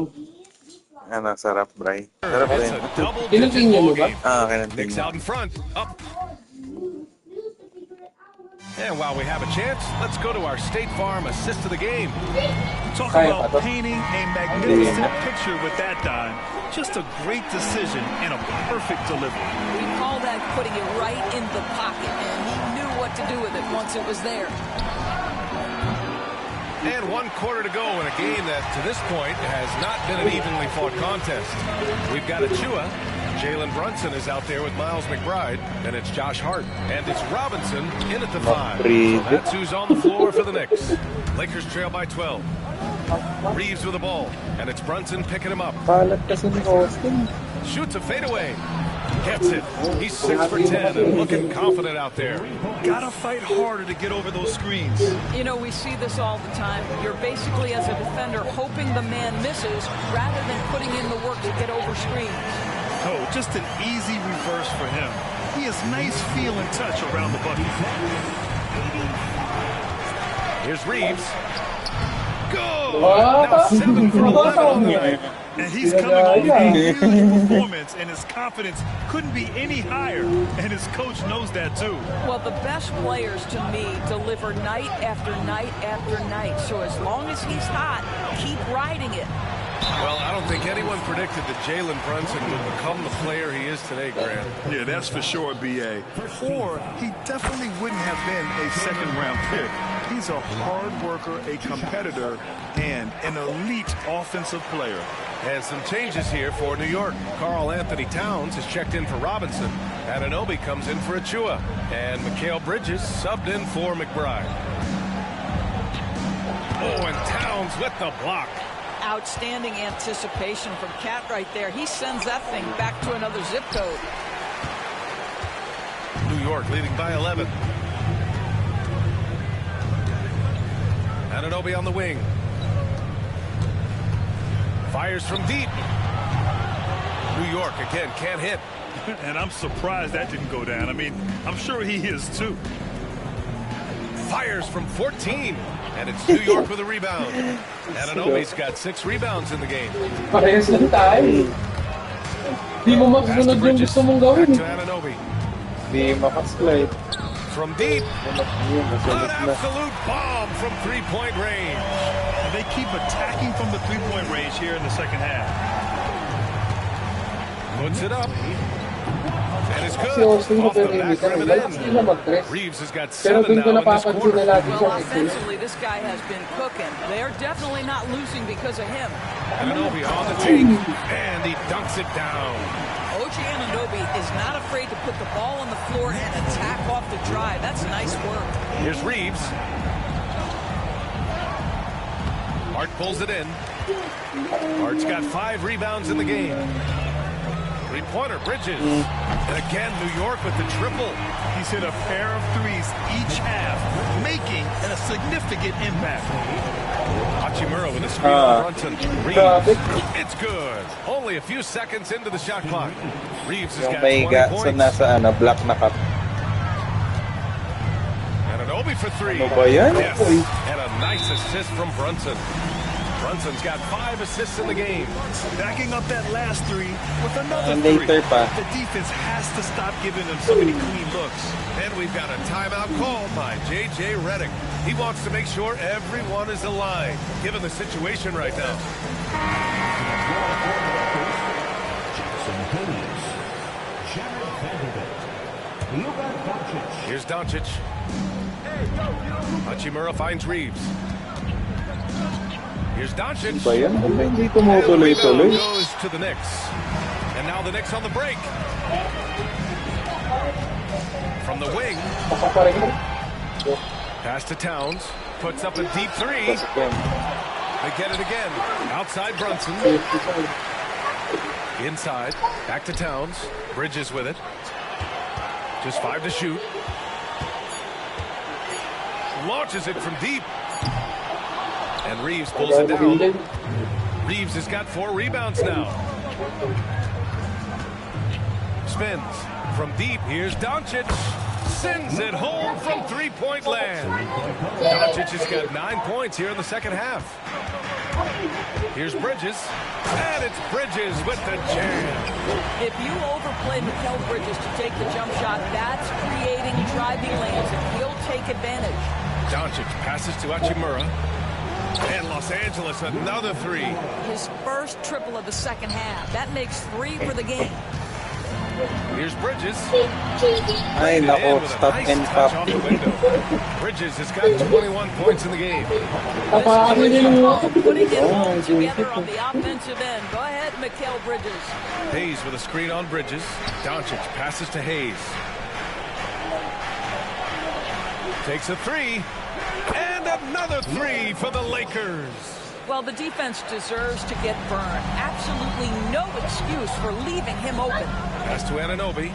Ano, sarap, Bray. Sarap It's rin. a double-digit Kinanting niya ball mo ba? game. Knicks out in front. Up. And while we have a chance, let's go to our State Farm assist of the game. Talk Kaya about pa to. painting a magnificent picture with that dime. Just a great decision and a perfect delivery. We call that putting it right in the pocket, and he knew what to do with it once it was there. And 1 quarter to go in a game that, to this point, has not been an evenly fought contest. We've got Achua. Jalen Brunson is out there with Miles McBride, and it's Josh Hart. And it's Robinson in at the 5. So that's who's on the floor for the Knicks. Lakers trail by 12. Reeves with the ball, and it's Brunson picking him up. Palat kasi ni Austin. Shoots a fadeaway. Gets it. He's 6 for 10 and looking confident out there. Gotta fight harder to get over those screens. You know, we see this all the time. You're basically, as a defender, hoping the man misses rather than putting in the work to get over screens. Oh, just an easy reverse for him. He has nice feel and touch around the bucket. Here's Reeves. Go! Now 7 for 11 on the night. And he's coming off a huge performance, and his confidence couldn't be any higher. And his coach knows that, too. Well, the best players, to me, deliver night after night after night. So as long as he's hot, keep riding it. Well, I don't think anyone predicted that Jalen Brunson would become the player he is today, Grant. Yeah, that's for sure, B.A. Or he definitely wouldn't have been a second-round pick. He's a hard worker, a competitor, and an elite offensive player. And some changes here for New York. Karl Anthony Towns has checked in for Robinson. Anunoby comes in for Achua. And Mikal Bridges subbed in for McBride. Oh, and Towns with the block. Outstanding anticipation from Cat right there. He sends that thing back to another zip code. New York leading by 11. Anunoby on the wing. Fires from deep. New York again can't hit. And I'm surprised that didn't go down. I mean, I'm sure he is too. Fires from 14. And it's New York with a rebound. Anunoby's got 6 rebounds in the game. Parehas lang tayo. Di mo makasunod yung gusto mong gawin. Back to Anunoby. Di makaslide. From deep. An absolute bomb from three-point range. And they keep attacking from the three-point range here in the second half. Puts it up. And it's good. Si Austin Off the na back rim and Hindi in. na mag-dress. Reeves has got Pero 7 dun ko now in this napapansin na quarter. lagi siya. Well, offensively, this guy has been cooking. They're definitely not losing because of him. Anunoby on the take. And he dunks it down. OG Anunoby is not afraid to put the ball on the floor and attack off the drive. That's nice work. Here's Reeves. Hart pulls it in. Hart's got 5 rebounds in the game. Three-pointer, Bridges. And again, New York with the triple. He's hit a pair of threes each half, making a significant impact. Hachimura with a screen on Brunson. Reeves. It's good. Only a few seconds into the shot clock. Reeves has Yung got may 20 sa points. nasa black na cup. Anunoby for 3. Ano ba yan? Yes. And a nice assist from Brunson. Brunson's got 5 assists in the game. Backing up that last three with another And three. later pa. The defense has to stop giving them so many clean looks. And we've got a timeout called by J.J. Redick. He wants to make sure everyone is aligned, given the situation right now. Here's Doncic. Hachimura finds Reeves. Here's Doncic. Ba yan? Ba't hindi And the rebound tumutuloy-tuloy? goes to the Knicks. And now the Knicks on the break. From the wing. Pass to Towns. Puts up a deep 3. They get it again. Outside Brunson. Inside. Back to Towns. Bridges with it. Just 5 to shoot. Launches it from deep. And Reeves pulls it down. Reeves has got 4 rebounds now. Spins from deep. Here's Doncic. Sends it home from three-point land. Doncic has got 9 points here in the second half. Here's Bridges, and it's Bridges with the jam. If you overplay Mikal Bridges to take the jump shot, that's creating driving lanes, and he'll take advantage. Doncic passes to Hachimura, and Los Angeles another three. His first triple of the second half. That makes 3 for the game. Here's Bridges. Ay, nako, stop Nice and touch pop. off the window. Bridges has got 21 points in the game. Putting it all together on the offensive end. Go ahead, Mikal Bridges. Hayes with a screen on Bridges. Doncic passes to Hayes. Takes a three. And another three for the Lakers. Well, the defense deserves to get burned. Absolutely no excuse for leaving him open. Pass to Anunoby.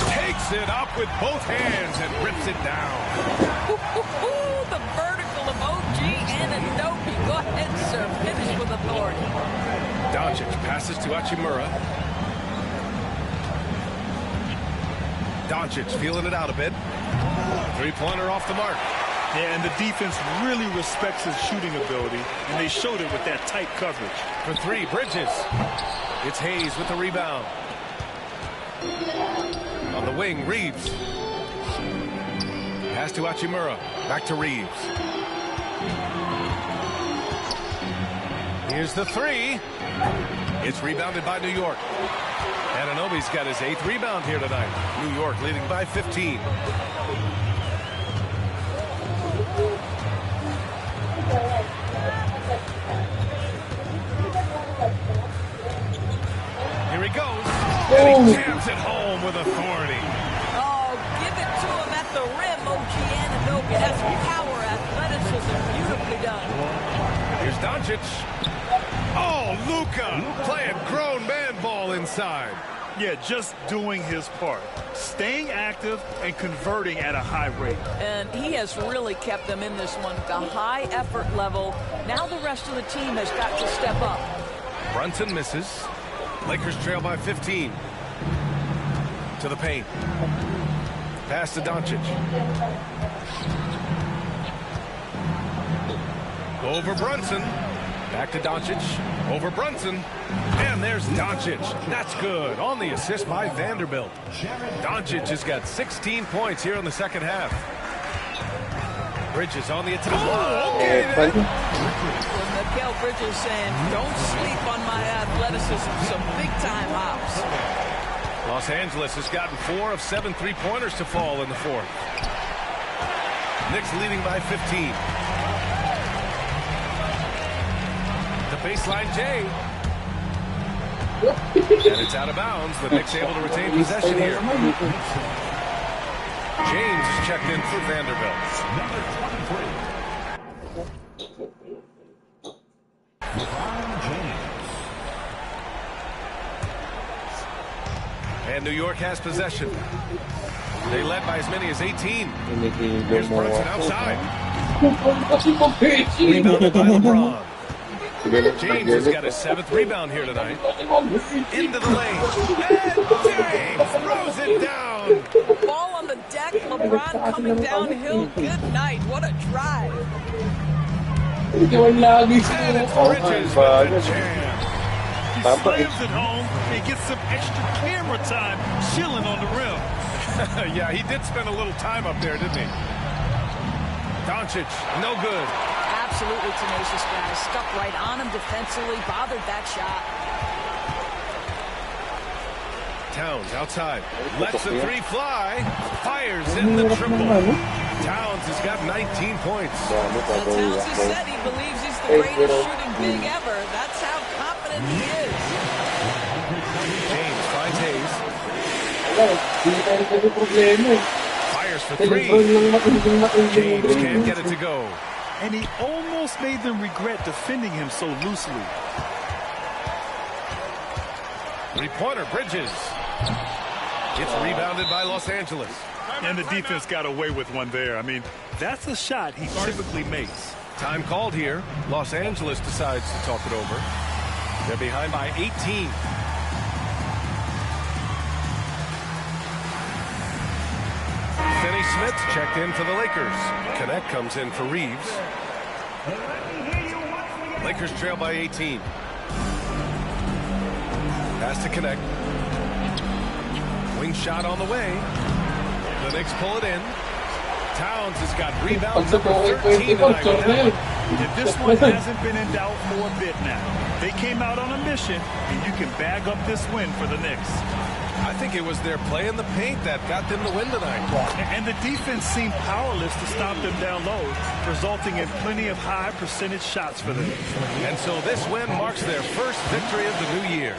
Takes it up with both hands and rips it down. The vertical of OG Anunoby. Go ahead, sir. Finish with authority. Doncic passes to Hachimura. Doncic feeling it out a bit. Three-pointer off the mark. Yeah, and the defense really respects his shooting ability, and they showed it with that tight coverage. For three, Bridges. It's Hayes with the rebound. On the wing, Reeves. Pass to Hachimura. Back to Reeves. Here's the three. It's rebounded by New York. Anunoby's got his 8th rebound here tonight. New York leading by 15. Here he goes. And he jams it home with authority. Oh, give it to him at the rim, OG Anunoby. That's power, athleticism, beautifully done. Here's Doncic. Oh, Luka playing grown man ball inside. Yeah, just doing his part. Staying active and converting at a high rate. And he has really kept them in this one. The high effort level. Now the rest of the team has got to step up. Brunson misses. Lakers trail by 15. To the paint. Pass to Doncic. Over Brunson. Back to Doncic. Over Brunson. And there's Doncic. That's good. On the assist by Vanderbilt. Doncic has got 16 points here in the second half. Bridges on the attack. Oh, okay. Mikal Bridges saying, don't sleep on my athleticism. Some big-time hops. Los Angeles has gotten 4 of 7 three-pointers to fall in the fourth. Knicks leading by 15. The baseline J. And it's out of bounds. The Knicks able to retain possession here. James is checked in for Vanderbilt. Number 23. LeBron James. And New York has possession. They led by as many as 18. Here's Brunson outside. Rebounded by LeBron. James has got his 7th rebound here tonight. Into the lane. And James throws it down. Ball on the deck. LeBron coming downhill. Good night. What a drive. And it's Bridges with the jam. He slams it home and gets some extra camera time chilling on the rim. Yeah, he did spend a little time up there, didn't he? Doncic, no good. Absolutely tenacious guy. Stuck right on him defensively. Bothered that shot. Towns outside. Lets the three fly. Fires in the triple. Towns has got 19 points. Well, Towns has said he believes he's the greatest shooting big ever. That's how confident he is. James finds Hayes. Fires for three. James can't get it to go. And he almost made them regret defending him so loosely. Three-pointer, Bridges. It's rebounded by Los Angeles. And the defense got away with one there. I mean, that's a shot he typically makes. Time called here. Los Angeles decides to talk it over. They're behind by 18. Finney Smith checked in for the Lakers. Connect comes in for Reeves. Lakers trail by 18. Pass to Connect. Wing shot on the way. The Knicks pull it in. Towns has got rebounds number 13 tonight. And this one hasn't been in doubt for a bit now. They came out on a mission, and you can bag up this win for the Knicks. I think it was their play in the paint that got them the win tonight. And the defense seemed powerless to stop them down low, resulting in plenty of high percentage shots for them. And so this win marks their first victory of the new year.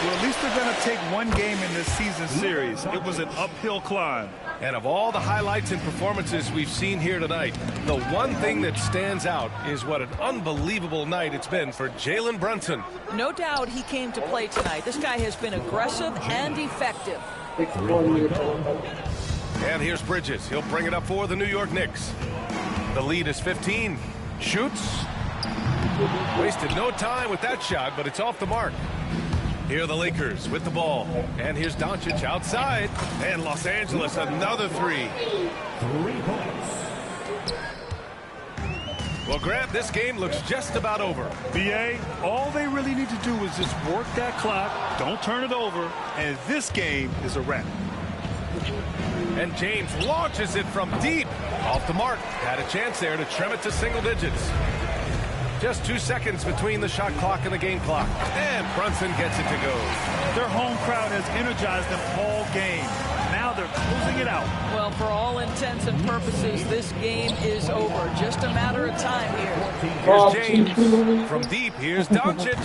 Well, at least they're going to take one game in this season series. It was an uphill climb. And of all the highlights and performances we've seen here tonight, the one thing that stands out is what an unbelievable night it's been for Jalen Brunson. No doubt he came to play tonight. This guy has been aggressive and effective. And here's Bridges. He'll bring it up for the New York Knicks. The lead is 15. Shoots. Wasted no time with that shot, but it's off the mark. Here are the Lakers with the ball. And here's Doncic outside. And Los Angeles, another three. 3 points. Well, Grant, this game looks just about over. BA, all they really need to do is just work that clock, don't turn it over, and this game is a wrap. And James launches it from deep. Off the mark. Had a chance there to trim it to single digits. Just 2 seconds between the shot clock and the game clock. And Brunson gets it to go. Their home crowd has energized them all game. Now they're closing it out. Well, for all intents and purposes, this game is over. Just a matter of time here. Here's James. From deep, here's Doncic.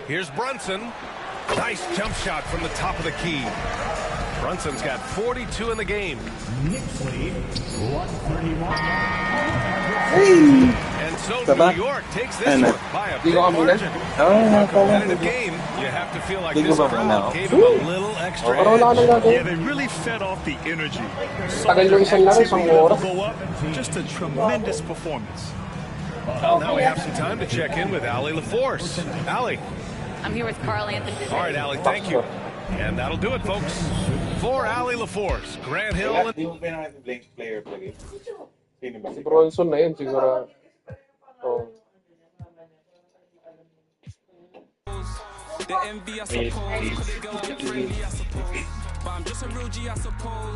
Here's Brunson. Nice jump shot from the top of the key. Brunson's got 42 in the game. Knicks lead 131. And so New York takes this one by a big margin. Competitive game, you have to feel like this crowd gave them a little extra edge. Yeah, they really fed off the energy. Go up, just a tremendous performance. Well, now we have some time to check in with Allie LaForce. Allie. I'm here with Carl Anthony. All right, Allie, thank you. And that'll do it, folks. For Allie LaForce, Grant Hill. Si Bronson na yun, siguro. The envy, I suppose. Could it go unfriendly, I suppose. But I'm just a real G, I suppose.